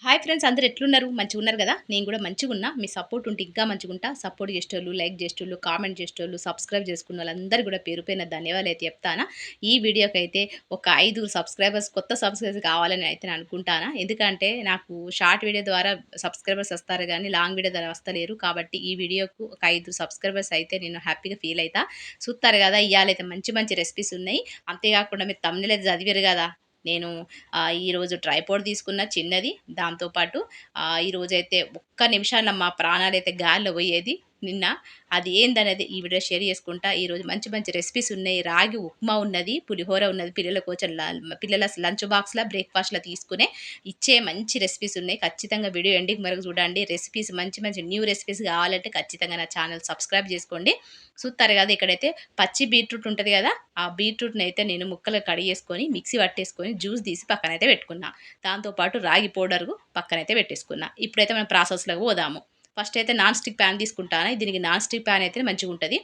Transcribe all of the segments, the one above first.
Hi friends, అందరూ ఎట్లున్నారు? మంచిగున్నారు గదా! నేను గూడా మంచిగున్నా. మీ సపోర్ట్ ఉంటే ఇంకా మంచిగుంటా. సపోర్ట్ చేసేటోళ్ళు, లైక్ చేసేటోళ్ళు, కామెంట్ చేసేటోళ్ళు, సబ్స్క్రైబ్ చేసుకున్నోళ్ళందరికీ గూడా పేరు పేరున ధన్యవాదాలైతే చెప్తానా. ఈ వీడియోకైతే ఒక 5 సబ్స్క్రైబర్స్, కొత్త సబ్స్క్రైబర్స్ కావాలని అయితే నేను అనుకుంటానా. ఎందుకంటే నాకు షార్ట్ వీడియో ద్వారా సబ్స్క్రైబర్స్ వస్తారు గానీ, లాంగ్ వీడియో ద్వారా వస్తలేరు. కాబట్టి ఈ వీడియోకు ఒక 5 సబ్స్క్రైబర్స్ అయితే నేను హ్యాపీగా ఫీల్ అయితా. చూత్తారు గదా! ఇయ్యాలైతే మంచి మంచి రెసిపీస్ ఉన్నాయి. అంతే గాకుండా మీరు థంబ్‌నెయిల్ అయితే చదివిర్రు గదా! నేను ఈరోజు ట్రైపాడ్ తీసుకున్న చిన్నది. దాంతో పాటు ఈరోజైతే ఒక్క నిమిషాన మా ప్రాణాలైతే గాలిలో పోయేది. నిన్న అది ఏందనేది ఈ వీడియో షేర్ చేసుకుంటా. ఈరోజు మంచి మంచి రెసిపీస్ ఉన్నాయి. రాగి ఉప్మా ఉన్నది, పులిహోర ఉన్నది. పిల్లల కోసం పిల్లల లంచ్ బాక్స్‌ల, బ్రేక్‌ఫాస్ట్‌ల తీసుకునే ఇచ్చే మంచి రెసిపీస్ ఉన్నాయి. ఖచ్చితంగా వీడియో ఎండింగ్ వరకు చూడండి. రెసిపీస్ మంచి మంచి న్యూ రెసిపీస్ కావాలంటే ఖచ్చితంగా నా ఛానల్ సబ్స్క్రైబ్ చేసుకోండి. చూస్తారు కదా! ఇక్కడైతే పచ్చి బీట్రూట్ ఉంటది కదా! ఆ బీట్రూట్‌నయితే నేను ముక్కలు కడిగేసుకొని, మిక్సీ పట్టేసుకొని, జ్యూస్ తీసి పక్కనైతే పెట్టుకున్నా. దాంతో పాటు రాగి పౌడరు పక్కనైతే పెట్టేసుకున్నా. ఇప్పుడైతే మనం ప్రాసెస్‌లోకి పోదాము. ఫస్ట్ అయితే నాన్ స్టిక్ ప్యాన్ తీసుకుంటాను. దీనికి నాన్ స్టిక్ ప్యాన్ అయితే మంచిగుంటది.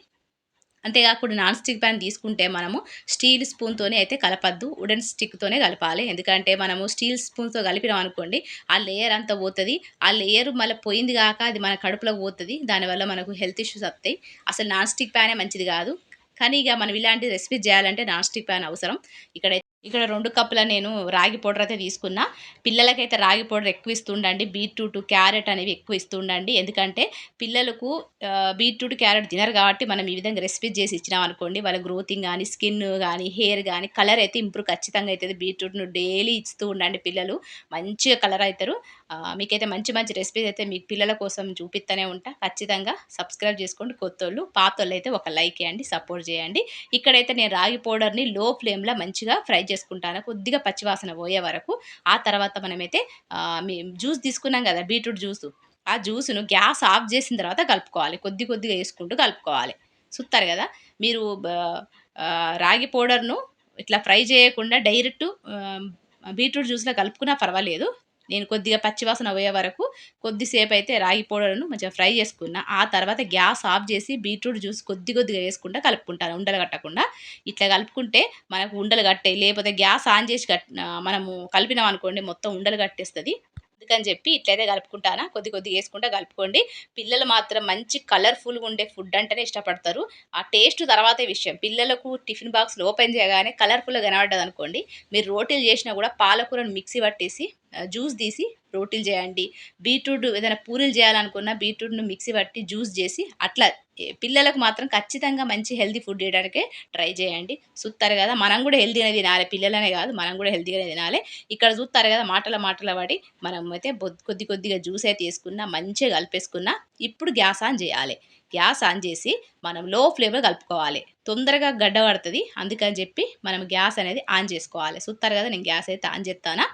అంతేకాకుండా నాన్ స్టిక్ ప్యాన్ తీసుకుంటే మనము స్టీల్ స్పూన్‌తోనే అయితే కలపద్దు. వుడెన్ స్టిక్‌తోనే కలపాలి. ఎందుకంటే మనము స్టీల్ స్పూన్‌తో కలిపినాం అనుకోండి, ఆ లేయర్ అంతా పోతది. ఆ లేయర్ మళ్ళా పోయింది గాక అది మన కడుపులోకి పోతది. దానివల్ల మనకు హెల్త్ ఇష్యూస్ వత్తయి. అసలు నాన్ స్టిక్ ప్యానే మంచిది గాదు. కానీ ఇగ మనం ఇలాంటి రెసిపీస్ చేయాలంటే నాన్ స్టిక్ ప్యాన్ అవసరం. ఇక్కడ 2 కప్పుల నేను రాగి పౌడర్ అయితే తీసుకున్నా. పిల్లలకైతే రాగి పౌడర్ ఎక్కువ ఇస్తుండండి. బీట్రూట్, క్యారెట్ అనేవి ఎక్కువ ఇస్తుండండి. ఎందుకంటే పిల్లలకు బీట్రూట్, క్యారెట్ తినరు కాబట్టి మనం ఈ విధంగా రెసిపీస్ చేసి ఇచ్చినామనుకోండి, వాళ్ళ గ్రోతింగ్ గానీ, స్కిన్ గానీ, హెయిర్ గానీ, కలర్ అయితే ఇంప్రూవ్ ఖచ్చితంగా అయితది. బీట్రూట్‌ను డైలీ ఇస్తూ ఉండండి పిల్లలు. మంచిగా కలర్ అయితారు. మీకైతే మంచి మంచి రెసిపీస్ అయితే మీ పిల్లల కోసం చూపిత్తనే ఉంటా. ఖచ్చితంగా సబ్స్క్రైబ్ చేసుకోండి కొత్తోళ్ళు. పాతోళ్ళైతే ఒక లైక్ ఇయ్యండి, సపోర్ట్ చేయండి. ఇక్కడైతే నేను రాగి పౌడర్‌ని లో ఫ్లేమ్‌లో మంచిగా ఫ్రై చేసుకుంటాను. కొద్దిగా పచ్చివాసన పోయే వరకు. ఆ తర్వాత మనమైతే జ్యూస్ తీసుకున్నాం గదా! Beetroot juice. ఆ జ్యూస్‌ను గ్యాస్ ఆఫ్ చేసిన తర్వాత కలుపుకోవాలి. కొద్ది కొద్దిగా యేసుకుంటూ కలుపుకోవాలి. చూత్తారు గదా! మీరు రాగి పౌడర్‌ను ఇట్లా ఫ్రై చేయకుండా డైరెక్ట్ బీట్రూట్ జ్యూస్‌లో కలుపుకున్నా పర్వాలేదు. నేను కొద్దిగా పచ్చివాసన పోయే వరకు కొద్దిసేపయితే రాగి పౌడర్‌ను మంచిగా ఫ్రై చేసుకున్న. ఆ తర్వాత గ్యాస్ ఆఫ్ చేసి బీట్రూట్ జ్యూస్ కొద్ది కొద్దిగా యేసుకుంటా కలుపుకుంటాను ఉండలు కట్టకుండా. ఇట్లా కలుపుకుంటే మనకు ఉండలు కట్టాయి. లేకపోతే గ్యాస్ ఆన్ చేసి మనము కలిపినామనుకోండి మొత్తం ఉండలు కట్టేస్తది. అందుకని చెప్పి ఇట్లయితే కలుపుకుంటానా. కొద్ది కొద్దిగా యేసుకుంటా కలుపుకోండి. పిల్లలు మాత్రం మంచి కలర్‌ఫుల్‌గా ఉండే ఫుడ్ అంటేనే ఇష్టపడతారు. ఆ టేస్ట్ తర్వాతే విషయం. పిల్లలకు టిఫిన్ బాక్స్‌లు ఓపెన్ చేయగానే కలర్‌ఫుల్‌గా కనపడ్డదనుకోండి, మీరు రోటీలు చేసినా కూడా పాలకూరను మిక్సీ పట్టేసి జ్యూస్ తీసి రోటీలు చేయండి. బీట్రూట్ ఏదైనా పూరీలు చేయాలనుకున్న బీట్రూట్‌ను మిక్సీ పట్టి జ్యూస్ చేసి అట్లా పిల్లలకు మాత్రం ఖచ్చితంగా మంచి హెల్తీ ఫుడ్ ఇయడానికే ట్రై చేయండి. చూత్తారు కదా! మనం కూడా హెల్తీగానే తినాలే. పిల్లలనే కాదు మనం కూడా హెల్తీగానే తినాలే. ఇక్కడ చూత్తారు కదా! మాటల పడి మనమైతే కొద్ది కొద్దిగా జ్యూస్ అయితే తీసుకున్న, మంచిగా కలిపేసుకున్న. ఇప్పుడు గ్యాస్ ఆన్ చేయాలి. గ్యాస్ ఆన్ చేసి మనం లో ఫ్లేమ్‌లో కలుపుకోవాలి. తొందరగా గడ్డ కడతది. అందుకని చెప్పి మనం గ్యాస్ అనేది ఆన్ చేసుకోవాలి. చూత్తారు కదా! నేను గ్యాస్ అయితే ఆన్ చేత్తానా.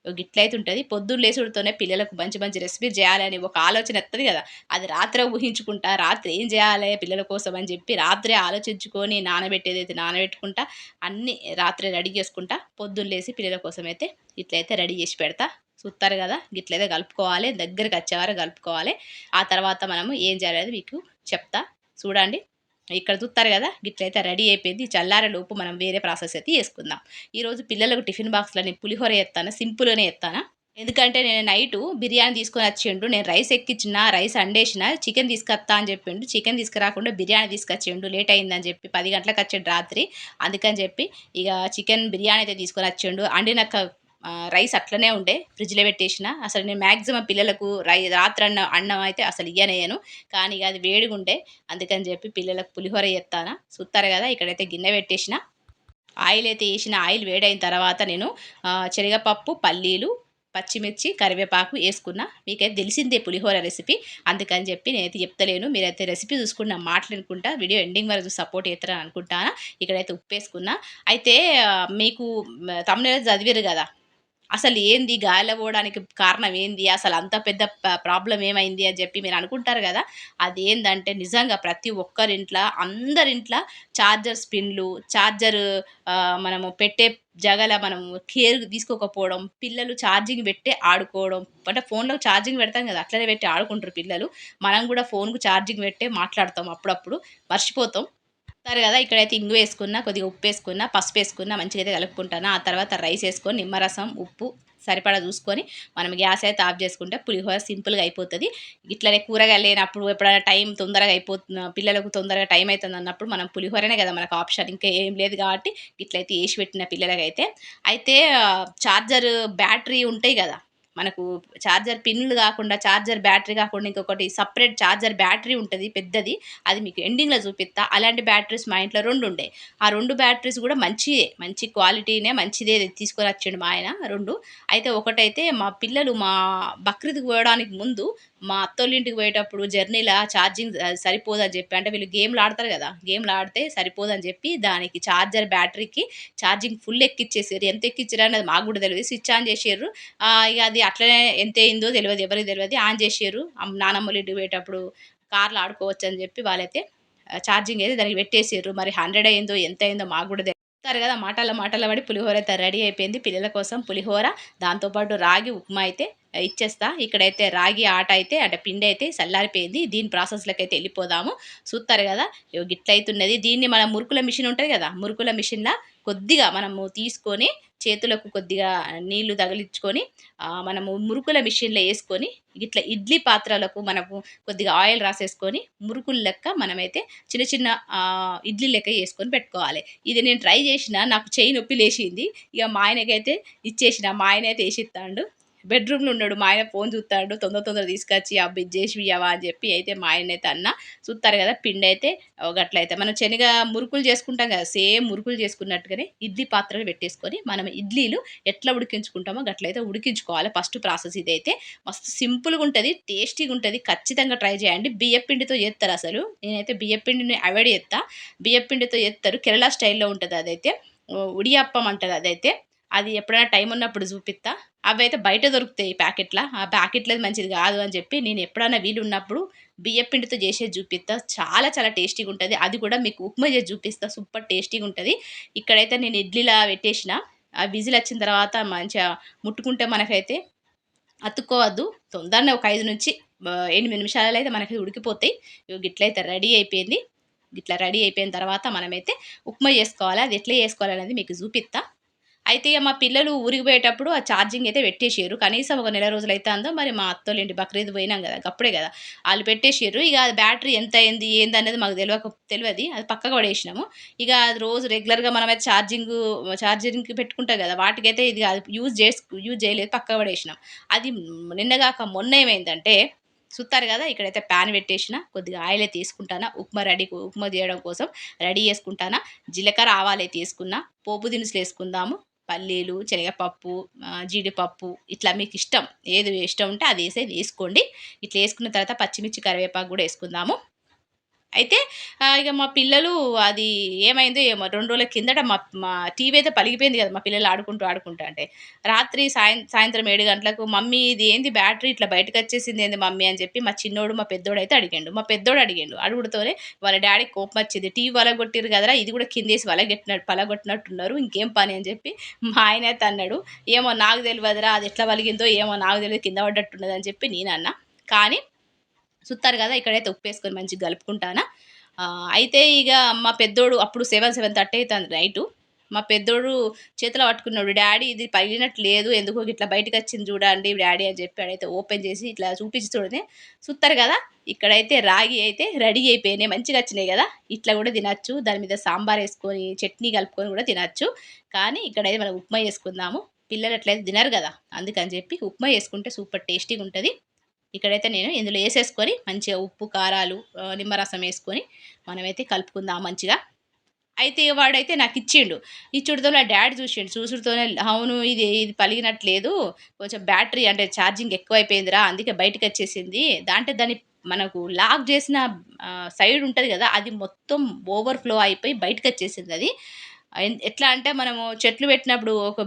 గిట్లయితే ఉంటది. పొద్దున్న లేసుడుతోనే పిల్లలకు మంచి మంచి రెసిపీస్ జేయాలని ఒక ఆలోచన వత్తది గదా! అది రాత్రే ఊహించుకుంటా, రాత్రి ఏం జేయాలే పిల్లల కోసం అని జెప్పి రాత్రే ఆలోచించుకొని నానబెట్టేదైతే నానబెట్టుకుంటా, అన్నీ రాత్రే రెడీ జేసుకుంటా. పొద్దున్న లేసి పిల్లల కోసమైతే ఇట్లయితే రెడీ జేసి పెడతా. చూత్తారు గదా! గిట్లయితే కలుపుకోవాలి. దగ్గరికొచ్చే వరకు కలుపుకోవాలి. ఆ తర్వాత మనము ఏం జేయాలనేది మీకు చెప్తా. చూడండి. ఇక్కడ చూత్తారు గదా! గిట్లయితే రెడీ అయిపోయింది. చల్లారేలోపు మనం వేరే ప్రాసెస్ అయితే చేసుకుందాం. ఈరోజు పిల్లలకు టిఫిన్ బాక్స్‌లని పులిహోర చేత్తాను. సింపుల్‌గానే చేత్తానా. ఎందుకంటే నేను నైటు బిర్యానీ తీసుకొనొచ్చిండు. నేను రైస్ ఎక్కిచ్చిన, రైస్ అండేసిన, చికెన్ తీసుకొత్తా అని చెప్పిండు. చికెన్ తీసుకురాకుండా బిర్యానీ తీసుకొచ్చిండు. లేట్ అయిందని చెప్పి 10 గంటలకొచ్చిండు రాత్రి. అందుకని చెప్పి ఇగ చికెన్ బిర్యానీ అయితే తీసుకొనొచ్చిండు. అండిన రైస్ అట్లనే ఉండే ఫ్రిడ్జ్‌లో పెట్టేసిన. అసలు నేను మాక్సిమం పిల్లలకు రాత్రన్న అన్నం అయితే అసలు ఇయ్యనేయను. కానీ ఇగ అది వేడిగుండే. అందుకని చెప్పి పిల్లలకు పులిహోర చేత్తానా. చూత్తారు కదా! ఇక్కడైతే గిన్నె పెట్టేసిన. ఆయిల్ అయితే ఏసిన. ఆయిల్ వేడైన తర్వాత నేను శనగపప్పు, పల్లీలు, పచ్చిమిర్చి, కరివేపాకు యేసుకున్న. మీకైతే తెలిసిందే పులిహోర రెసిపీ. అందుకని చెప్పి నేనైతే చెప్తలేను. మీరైతే రెసిపీ చూసుకొని నా మాటలు వినుకుంటా వీడియో ఎండింగ్ వరకు చూసి సపోర్ట్ చేస్తారని అనుకుంటానా. ఇక్కడైతే ఉప్పేసుకున్న. అయితే మీకు థంబ్‌నెయిల్ చదివిర్రు గదా! అసలు ఏంది గాలిలో పోవడానికి కారణం ఏంది? అసలు అంత పెద్ద ప్రాబ్లమ్ ఏమైంది అని చెప్పి మీరు అనుకుంటారు గదా! అదేందంటే నిజంగా ప్రతి ఒక్కరింట్ల అందరింట్ల చార్జర్ పిన్‌లు, మనము పెట్టే జగల మనము కేర్ తీసుకోకపోవడం, పిల్లలు ఛార్జింగ్ పెట్టే ఆడుకోవడం. అంటే ఫోన్‌లో ఛార్జింగ్ పెడతాం గదా! అట్లనే పెట్టి ఆడుకుంటారు పిల్లలు. మనం గూడా ఫోన్‌కు ఛార్జింగ్ పెట్టే మాట్లాడతాం అప్పుడప్పుడు. మర్చిపోతాం. చూస్తారు కదా! ఇక్కడైతే ఇంగువేసుకున్న, కొద్దిగా ఉప్పేసుకున్న, పసుపేసుకున్న మంచిగా అయితే కలుపుకుంటాను. ఆ తర్వాత రైస్ ఏసుకొని నిమ్మరసం, ఉప్పు సరిపడా చూసుకొని మనం గ్యాస్ అయితే ఆఫ్ చేసుకుంటే పులిహోర సింపుల్గా అయిపోతుంది. ఇట్లనే కూరగాయలు లేనప్పుడు ఎప్పుడైనా టైం తొందరగా పిల్లలకు తొందరగా టైం అవుతుంది అన్నప్పుడు మనం పులిహోరనే కదా మనకు ఆప్షన్, ఇంకా ఏం లేదు కాబట్టి ఇట్లయితే వేసి పెట్టిన పిల్లలకైతే. అయితే చార్జర్ బ్యాటరీ ఉంటాయి కదా, మనకు చార్జర్ పిన్నులు కాకుండా చార్జర్ బ్యాటరీ కాకుండా ఇంకొకటి సపరేట్ చార్జర్ బ్యాటరీ ఉంటుంది పెద్దది, అది మీకు ఎండింగ్లో చూపిస్తా. అలాంటి బ్యాటరీస్ మా ఇంట్లో 2 ఉండే. ఆ 2 బ్యాటరీస్ కూడా మంచి క్వాలిటీనే, మంచిదే తీసుకొని వచ్చిండు మా ఆయన 2. అయితే ఒకటైతే మా పిల్లలు బక్రీద్కి పోవడానికి ముందు మా అత్తోళ్ళింటికి పోయేటప్పుడు జర్నీలో ఛార్జింగ్ సరిపోదని చెప్పి, అంటే వీళ్ళు గేమ్లు ఆడతారు కదా, గేమ్లు ఆడితే సరిపోదని చెప్పి దానికి చార్జర్ బ్యాటరీకి ఛార్జింగ్ ఫుల్ ఎక్కిచ్చేసారు. ఎంత ఎక్కిచ్చారు అనేది మాకు కూడా తెలియదు. స్విచ్ ఆన్ చేసారు. ఇక అది అట్లనే ఎంత అయిందో తెలియదు, ఎవరికి తెలియదు. ఆన్ చేసారు. నానమ్మలు ఇంటికి పోయేటప్పుడు కార్లో ఆడుకోవచ్చు అని చెప్పి వాళ్ళైతే ఛార్జింగ్ అయితే దానికి పెట్టేసారు. మరి 100 అయిందో ఎంత అయిందో మాకు కూడా తెలియదు కదా. మాటల పడి పులిహోర అయితే రెడీ అయిపోయింది. పిల్లల కోసం పులిహోర, దాంతోపాటు రాగి ఉప్మా అయితే ఇచ్చేస్తా. ఇక్కడైతే రాగి ఆట అయితే అంటే పిండి అయితే చల్లారిపోయింది. దీని ప్రాసెస్లోకి అయితే వెళ్ళిపోదాము. చూస్తారు కదా గిట్లయితున్నది. దీన్ని మన మురుకుల మిషన్ ఉంటుంది కదా, మురుకుల మిషన్లో కొద్దిగా మనము తీసుకొని చేతులకు కొద్దిగా నీళ్లు తగిలించుకొని మనము మురుకుల మిషన్లో వేసుకొని ఇట్లా ఇడ్లీ పాత్రలకు మనము కొద్దిగా ఆయిల్ రాసేసుకొని మురుకులు లెక్క మనమైతే చిన్న చిన్న ఇడ్లీ లెక్క వేసుకొని పెట్టుకోవాలి. ఇది నేను ట్రై చేసిన, నాకు చెయ్యి నొప్పి లేచింది. ఇక మా ఆయనకైతే ఇచ్చేసిన, మా ఆయన అయితే వేసిస్తాడు. బెడ్రూమ్లో ఉన్నాడు, మా ఆయన ఫోన్ చూస్తాడు. తొందర తీసుకొచ్చి ఇది చేసి ఇవ్వవా అని చెప్పి అయితే మా ఆయన అయితే అన్న. చూస్తారు కదా పిండి అయితే గట్లయితే మనం శనగ మురుకులు చేసుకుంటాం కదా, సేమ్ మురుకులు చేసుకున్నట్టుగానే ఇడ్లీ పాత్రలు పెట్టేసుకొని మనం ఇడ్లీలు ఎట్లా ఉడికించుకుంటామో గట్లయితే ఉడికించుకోవాలి. ఫస్ట్ ప్రాసెస్ ఇదైతే మస్తు సింపుల్గా ఉంటుంది, టేస్టీగా ఉంటుంది. ఖచ్చితంగా ట్రై చేయండి. బియ్యపిండితో చేస్తారు. అసలు నేనైతే బియ్యపిండిని అవాయిడ్ చేస్తా. బియ్యపిండితో చేస్తారు, కేరళ స్టైల్లో ఉంటుంది. అదైతే ఉడియప్పం అంటారు. అదైతే అది ఎప్పుడైనా టైం ఉన్నప్పుడు చూపిస్తా. అవైతే బయట దొరుకుతాయి ప్యాకెట్ల, ఆ ప్యాకెట్లది మంచిది కాదు అని చెప్పి నేను ఎప్పుడైనా వీలున్నప్పుడు బియ్యపిండితో చేసేది చూపిస్తా. చాలా చాలా టేస్టీగా ఉంటుంది. అది కూడా మీకు ఉప్మా చేసి చూపిస్తా, సూపర్ టేస్టీగా ఉంటుంది. ఇక్కడైతే నేను ఇడ్లీలా పెట్టేసిన. ఆ విజిల్ వచ్చిన తర్వాత మంచిగా ముట్టుకుంటే మనకైతే అతుక్కోవద్దు. తొందరనే ఒక 5-8 నిమిషాలలో అయితే మనకి ఉడికిపోతాయి. గిట్లయితే రెడీ అయిపోయింది. ఇట్లా రెడీ అయిపోయిన తర్వాత మనమైతే ఉప్మా చేసుకోవాలి. అది ఎట్లా చేసుకోవాలనేది మీకు చూపిస్తా. అయితే ఇక మా పిల్లలు ఊరికి పోయేటప్పుడు ఆ ఛార్జింగ్ అయితే పెట్టేసారు. కనీసం ఒక నెల రోజులు అయితే అందో మరి, మా అత్తోళ్ళింటి బక్రీద్ పోయినాం కదా అప్పుడే కదా వాళ్ళు పెట్టేసారు. ఇక అది బ్యాటరీ ఎంత అయింది ఏందనేది మాకు తెలియదు. అది పక్కకు పడేసినాము. ఇక అది రోజు రెగ్యులర్గా మనమైతే ఛార్జింగ్కి పెట్టుకుంటాం కదా, వాటికైతే ఇది యూజ్ చేయలేదు, పక్కకు పడేసినాం. అది నిన్నగాక మొన్న ఏమైందంటే చూస్తారు కదా, ఇక్కడైతే ప్యాన్ పెట్టేసిన, కొద్దిగా ఆయిల్ అయితే తీసుకుంటానా, ఉప్మా చేయడం కోసం రెడీ చేసుకుంటానా. జీలకర్ర ఆవాలు అయితే తీసుకున్నా, పోపు దినుసులు వేసుకుందాము. పల్లీలు, శనగపప్పు, జీడిపప్పు, ఇట్లా మీకు ఏది ఇష్టం ఉంటే అది వేసుకోండి. ఇట్లా వేసుకున్న తర్వాత పచ్చిమిర్చి, కరివేపాకు కూడా వేసుకుందాము. అయితే ఇక మా పిల్లలు అది ఏమైందో ఏమో 2 రోజుల కిందట మా టీవీ అయితే పలిగిపోయింది కదా, మా పిల్లలు ఆడుకుంటూ అంటే రాత్రి సాయంత్రం 7 గంటలకు మమ్మీ ఇది ఏంది బ్యాటరీ ఇట్లా బయటకు వచ్చేసింది ఏంది మమ్మీ అని చెప్పి మా చిన్నోడు మా పెద్దోడు అయితే అడిగాడు. మా పెద్దోడు అడుగుడుతోనే వాళ్ళ డాడీకి కోపం వచ్చింది. టీవీ వలగొట్టిరు కదరా, ఇది కూడా కిందేసి పలగొట్టినట్టున్నారు, ఇంకేం పని అని చెప్పి మా ఆయన అయితే అన్నాడు. ఏమో నాకు తెలియదురా, అది ఎట్లా వలిగిందో ఏమో నాకు తెలియదు, కింద పడ్డట్టున్నది అని చెప్పి నేను అన్నా. కానీ చూస్తారు కదా, ఇక్కడైతే ఉప్పు వేసుకొని మంచిగా కలుపుకుంటానా. అయితే ఇక మా పెద్దోడు అప్పుడు 7-7:30 అవుతుంది నైటు. మా పెద్దోడు చేతిలో పట్టుకున్నాడు, డాడీ ఇది పగిలినట్టు లేదు, ఎందుకో ఇట్లా బయటకు వచ్చింది చూడండి డాడీ అని చెప్పి ఆడైతే ఓపెన్ చేసి ఇట్లా చూపించుతూనే చూస్తారు కదా, ఇక్కడైతే రాగి అయితే రెడీ అయిపోయినాయి, మంచిగా వచ్చినాయి కదా. ఇట్లా కూడా తినచ్చు, దాని మీద సాంబార్ వేసుకొని చట్నీ కలుపుకొని కూడా తినచ్చు. కానీ ఇక్కడైతే మనం ఉప్మా చేసుకుందాము. పిల్లలు అట్లయితే తినరు కదా, అందుకని చెప్పి ఉప్మా వేసుకుంటే సూపర్ టేస్టీగా ఉంటుంది. ఇక్కడైతే నేను ఇందులో వేసేసుకొని మంచిగా ఉప్పు, కారాలు, నిమ్మరసం వేసుకొని మనమైతే కలుపుకుందాం మంచిగా. అయితే వాడైతే నాకు ఇచ్చిండు. ఇచ్చుడుతో నా డాడీ చూసుడుతోనే అవును ఇది పలిగినట్లేదు, కొంచెం బ్యాటరీ అంటే ఛార్జింగ్ ఎక్కువైపోయిందిరా, అందుకే బయటకు వచ్చేసింది. దాన్ని మనకు లాక్ చేసిన సైడ్ ఉంటుంది కదా, అది మొత్తం ఓవర్‌ఫ్లో అయిపోయి బయటకు వచ్చేసింది అది. ఎట్లా అంటే మనము చెట్లు పెట్టినప్పుడు ఒక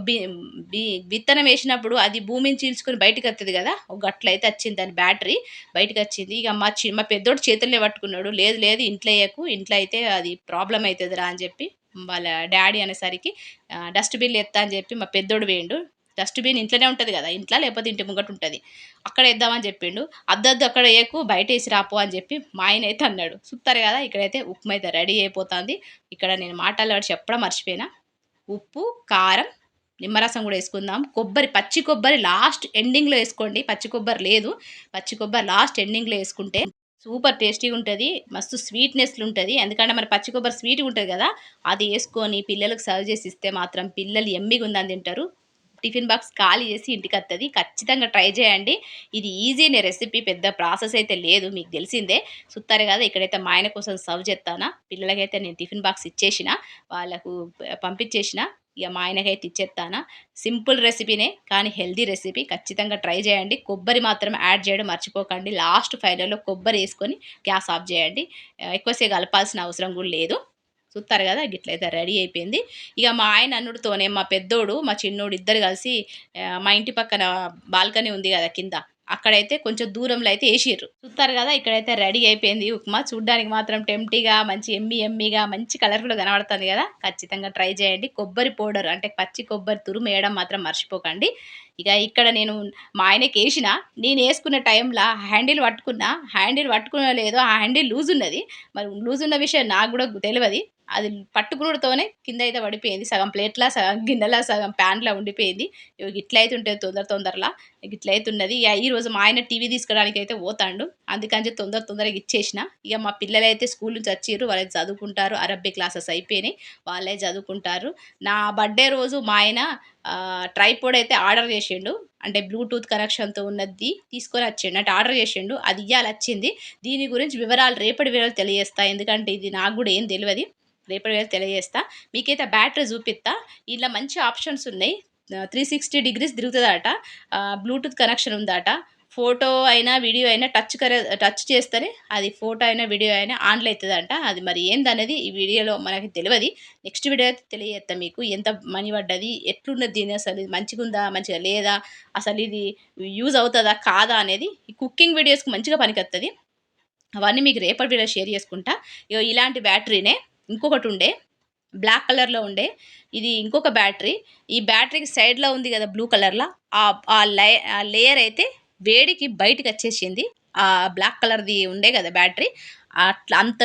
విత్తనం వేసినప్పుడు అది భూమిని చీల్చుకొని బయటకు వస్తుంది కదా, ఒక గట్లయితే వచ్చింది దాని బ్యాటరీ బయటకు వచ్చింది. ఇక మా పెద్దోడు చేతుల్లో పట్టుకున్నాడు, లేదు లేదు ఇంట్లో వేయకు, ఇంట్లో అయితే అది ప్రాబ్లం అవుతుందిరా అని చెప్పి వాళ్ళ డాడీ అనేసరికి డస్ట్‌బిన్‌లో ఎత్తా అని చెప్పి మా పెద్దోడు పోయిండు. డస్ట్‌బిన్ ఇంట్లోనే ఉంటుంది కదా, ఇంట్లో లేకపోతే ఇంటి ముంగట ఉంటుంది, అక్కడ వేద్దామని చెప్పిండు. అద్దద్దు అక్కడ వేయకు, బయట వేసి రాపో అని చెప్పి మా ఆయన అయితే అన్నాడు. చూస్తారు కదా, ఇక్కడైతే ఉప్మా అయితే రెడీ అయిపోతుంది. ఇక్కడ నేను మాటలాడి చెప్పడం మర్చిపోయినా. ఉప్పు, కారం, నిమ్మరసం కూడా వేసుకుందాం. పచ్చి కొబ్బరి లాస్ట్ ఎండింగ్‌లో వేసుకోండి. పచ్చి కొబ్బరి లేదు. పచ్చి కొబ్బరి లాస్ట్ ఎండింగ్‌లో వేసుకుంటే సూపర్ టేస్టీగా ఉంటుంది. మస్తు స్వీట్‌నెస్‌లు ఉంటది. ఎందుకంటే మరి పచ్చి కొబ్బరి స్వీట్‌గా ఉంటది కదా! అది వేసుకొని పిల్లలకు సర్వ్ చేసి ఇస్తే మాత్రం పిల్లలు యమ్మీగా ఉందని తింటారు. టిఫిన్ బాక్స్ ఖాళీ చేసి ఇంటికత్తది. ఖచ్చితంగా ట్రై చేయండి. ఇది ఈజీనే రెసిపీ. పెద్ద ప్రాసెస్ అయితే లేదు. మీకు తెలిసిందే. సుత్తారు కదా! ఇక్కడైతే మా ఆయన కోసం సర్వ్ చేత్తానా. పిల్లలకైతే నేను టిఫిన్ బాక్స్ ఇచ్చేసిన. వాళ్ళకు పంపించేసిన. ఇక మా ఆయనకైతే ఇచ్చేత్తానా. సింపుల్ రెసిపీనే కానీ హెల్తీ రెసిపీ. ఖచ్చితంగా ట్రై చేయండి. కొబ్బరి మాత్రం యాడ్ చేయడం మర్చిపోకండి. లాస్ట్ ఫైనల్‌లో కొబ్బరి ఏసుకొని గ్యాస్ ఆఫ్ చేయండి. ఎక్కువసేపు కలపాల్సిన అవసరం కూడా లేదు. చూస్తారు కదా! గిట్లయితే రెడీ అయిపోయింది. ఇక మా ఆయన అనుడితోనే మా పెద్దోడు, మా చిన్నోడు ఇద్దరు కలిసి మా ఇంటి పక్కన బాల్కనీ ఉంది కదా కింద. అక్కడైతే కొంచెం దూరంలో అయితే ఏసిర్రు. చూస్తారు కదా! ఇక్కడైతే రెడీ అయిపోయింది ఉప్మా. చూడ్డానికి మాత్రం టెంప్టీగా మంచి యమ్మీగా మంచి కలర్‌ఫుల్‌గా కనబడుతుంది కదా! ఖచ్చితంగా ట్రై చేయండి. కొబ్బరి పౌడర్ అంటే పచ్చి కొబ్బరి తురుము వేయడం మాత్రం మర్చిపోకండి. ఇక ఇక్కడ నేను మా ఆయనకేసిన నేనేసుకున్న టైంలో హ్యాండిల్ పట్టుకున్నా. హ్యాండిల్ పట్టుకున్నో లేదో ఆ హ్యాండిల్ లూజ్ ఉన్నది. మరి లూజ్ ఉన్న విషయం నాకు కూడా తెలవది. అది పట్టుకునుడుతోనే కిందయితే పడిపోయింది. సగం ప్లేట్‌లా, సగం గిన్నెలా, సగం ప్యాన్‌లా ఉండిపోయింది. ఇగో గిట్లయితుంటది తొందరలా. గిట్లయితున్నది. ఇగ ఈరోజు మా ఆయన టీవీ తీసుకురాడానికైతే పోతాండు. అందుకని చెప్పి తొందరగా ఇచ్చేసిన. ఇగ మా పిల్లలైతే స్కూల్ నుంచి వచ్చిర్రు. వాళ్ళైతే చదువుకుంటారు. అరబ్బీ క్లాసెస్ అయిపోయినాయి. వాళ్ళే చదువుకుంటారు. నా బర్త్‌డే రోజు మా ఆయన ట్రైపోడ్ అయితే ఆర్డర్ చేసిండు. అంటే బ్లూటూత్ కనెక్షన్‌తో ఉన్నది తీసుకొనొచ్చిండు. అంటే ఆర్డర్ చేసిండు. అది ఇయ్యాలొచ్చింది. దీని గురించి రేపటి వివరాలు తెలియజేస్తా. ఎందుకంటే ఇది నాకు గూడా ఏం తెలవది. రేపటి వేళ తెలియజేస్తా. మీకైతే బ్యాటరీ చూపిత్తా. ఇలా మంచి ఆప్షన్స్ ఉన్నాయి. 360 డిగ్రీస్ తిరుగుతదట. బ్లూటూత్ కనెక్షన్ ఉందట. ఫోటో అయినా, వీడియో అయినా టచ్ చేస్తేనే అది ఫోటో అయినా, వీడియో అయినా ఆన్‌లో అయితదంట. అది మరి ఏందనేది ఈ వీడియోలో మనకి తెలవది. నెక్స్ట్ వీడియో అయితే తెలియజేత్తా మీకు. ఎంత మనీ పడ్డది? ఎట్లున్నది దీని అసలు? ఇది మంచిగుందా? మంచిగా లేదా? అసలు ఇది యూజ్ అవుతదా? కాదా? అనేది ఈ కుకింగ్ వీడియోస్‌కి మంచిగా పనికొత్తది. అవన్నీ మీకు రేపటి వీడియోలో షేర్ చేసుకుంటా. ఇగో ఇలాంటి బ్యాటరీనే ఇంకొకటుండే బ్లాక్ కలర్‌లో ఉండే. ఇది ఇంకొక బ్యాటరీ. ఈ బ్యాటరీకి సైడ్‌లో ఉంది గదా! బ్లూ కలర్‌ల ఆ లేయర్ అయితే వేడికి బయటికచ్చేసింది. బ్లాక్ కలర్‌ది ఉండే గదా! బ్యాటరీ. అట్లా అంత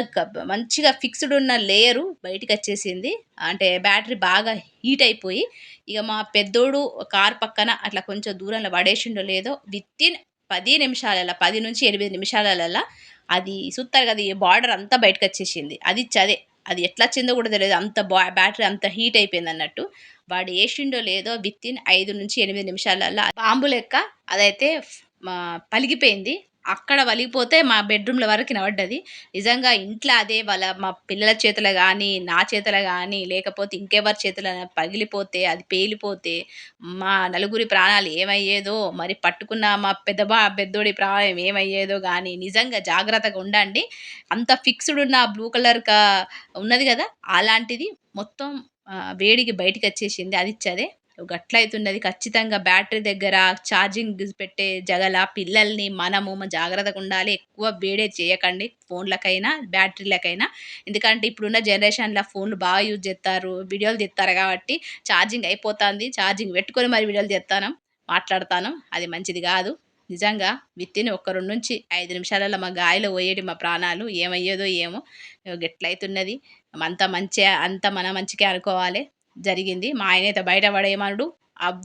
మంచిగా ఫిక్స్‌డ్ ఉన్న లేయరు బయటికచ్చేసింది. అంటే బ్యాటరీ బాగా హీట్ అయిపోయి, ఇగ మా పెద్దోడు కారు పక్కన అట్లా కొంచెం దూరంలో పడేసిండో లేదో వితిన్ 10 నిమిషాలల్ల 10-8 నిమిషాలల్ల అది సుత్తారు గదా! ఈ బార్డర్ అంతా బయటకొచ్చేసింది. అది ఎట్లొచ్చిందో గూడా తెలీదు. అంత బ్యాటరీ అంత హీట్ అయిపోయిందన్నట్టు. వాడు ఏషిండో లేదో వితిన్ 5-8 నిమిషాలల్ల బాంబు లెక్క అదైతే పలిగిపోయింది. అక్కడ పలిగిపోతే మా బెడ్‌రూమ్‌ల వరకు ఇనపడ్డది. నిజంగా ఇంట్ల అదే మా పిల్లల చేతుల గానీ, నా చేతుల గానీ, లేకపోతే ఇంకెవరి చేతులైనా పగిలిపోతే, అది పేలిపోతే, మా నలుగురి ప్రాణాలు ఏమయ్యేదో, మరి పట్టుకున్న మా పెద్దోడి ప్రాణం ఏమయ్యేదో గానీ, నిజంగా జాగ్రత్తగా ఉండండి. అంత ఫిక్స్‌డ్ ఉన్న బ్లూ కలర్ ఉన్నది గదా! అలాంటిది మొత్తం వేడికి బయటికొచ్చేసింది. అదిచ్చదే. గట్లయితున్నది. ఖచ్చితంగా బ్యాటరీ దగ్గర ఛార్జింగ్ పెట్టే జగల పిల్లల్ని మనము జాగ్రత్తగుండాలి. ఎక్కువ వేడి చేయకండి ఫోన్‌లకైనా, బ్యాటరీలకైనా. ఎందుకంటే ఇప్పుడున్న జనరేషన్‌ల ఫోన్‌లు బాగా యూజ్ జేత్తారు. వీడియోలు తీత్తారు గాబట్టి ఛార్జింగ్ అయిపోతాంది. ఛార్జింగ్ పెట్టుకొని మరి వీడియోలు తీత్తానం, మాట్లాడతాను. అది మంచిది గాదు. నిజంగా వితిన్ ఒక 2-5 నిమిషాలలో మా గాలిలో పోయేటి మా ప్రాణాలు. ఏమయ్యేదో ఏమో! గట్లయితున్నది. అంతా మన మంచికే అనుకోవాలె. జరిగింది. మా ఆయనైతే బయట పడేయమనుడు.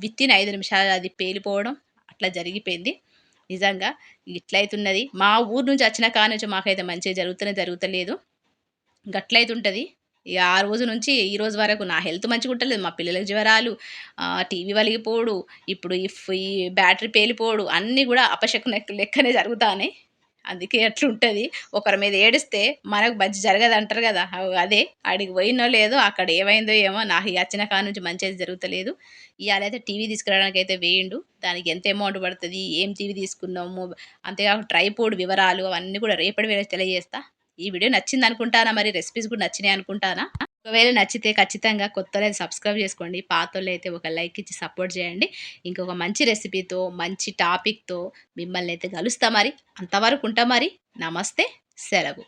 వితిన్ 5 నిమిషాలు అది పేలిపోవడం అట్లా జరిగిపోయింది. నిజంగా ఇట్లయితున్నది. మా ఊరు నుంచి వచ్చిన కాడ్నుంచి మాకైతే మంచిగా జరుగుతలేదు. గట్లయితుంటది. ఇగ ఆ రోజు నుంచి ఈ రోజు వరకు నా హెల్త్ మంచిగుంటలేదు. మా పిల్లలకి జ్వరాలు, టీవీ పలిగిపోవుడు, ఇప్పుడు ఈ బ్యాటరీ పేలిపోవుడు అన్నీ గూడా అపశకున లెక్కనే జరుగుతాన్నాయి. అందుకే అట్లుంటది. ఒకరి మీద ఏడిస్తే మనకు మంచి జరగదంటారు గదా! అదే ఆడికి పోయినో లేదో అక్కడ ఏమైందో ఏమో నాకు ఇగ అచ్చిన కాడ నుంచి మంచయితే జరుగుతలేదు. ఇయాలైతే టీవీ తీసుకురావడానికైతే పోయిండు. దానికి ఎంత అమౌంట్ పడతది? ఏం టీవీ తీసుకున్నాము? అంతేగాక ట్రైపోడ్ వివరాలు అవన్నీ గూడా రేపటి వేళ తెలియజేస్తా. ఈ వీడియో నచ్చిందనుకుంటానా మరి రెసిపీస్ కూడా నచ్చినాయనుకుంటానా. ఒకవేళ నచ్చితే ఖచ్చితంగా కొత్తోళ్ళైతే సబ్స్క్రైబ్ చేసుకోండి. పాతోళ్ళైతే ఒక లైక్ ఇచ్చి సపోర్ట్ చేయండి. ఇంకొక మంచి రెసిపీతో, మంచి టాపిక్‌తో మిమ్మల్నైతే కలుస్తా మరి. అంతవరకు ఉంటా మరి. నమస్తే. సెలవు.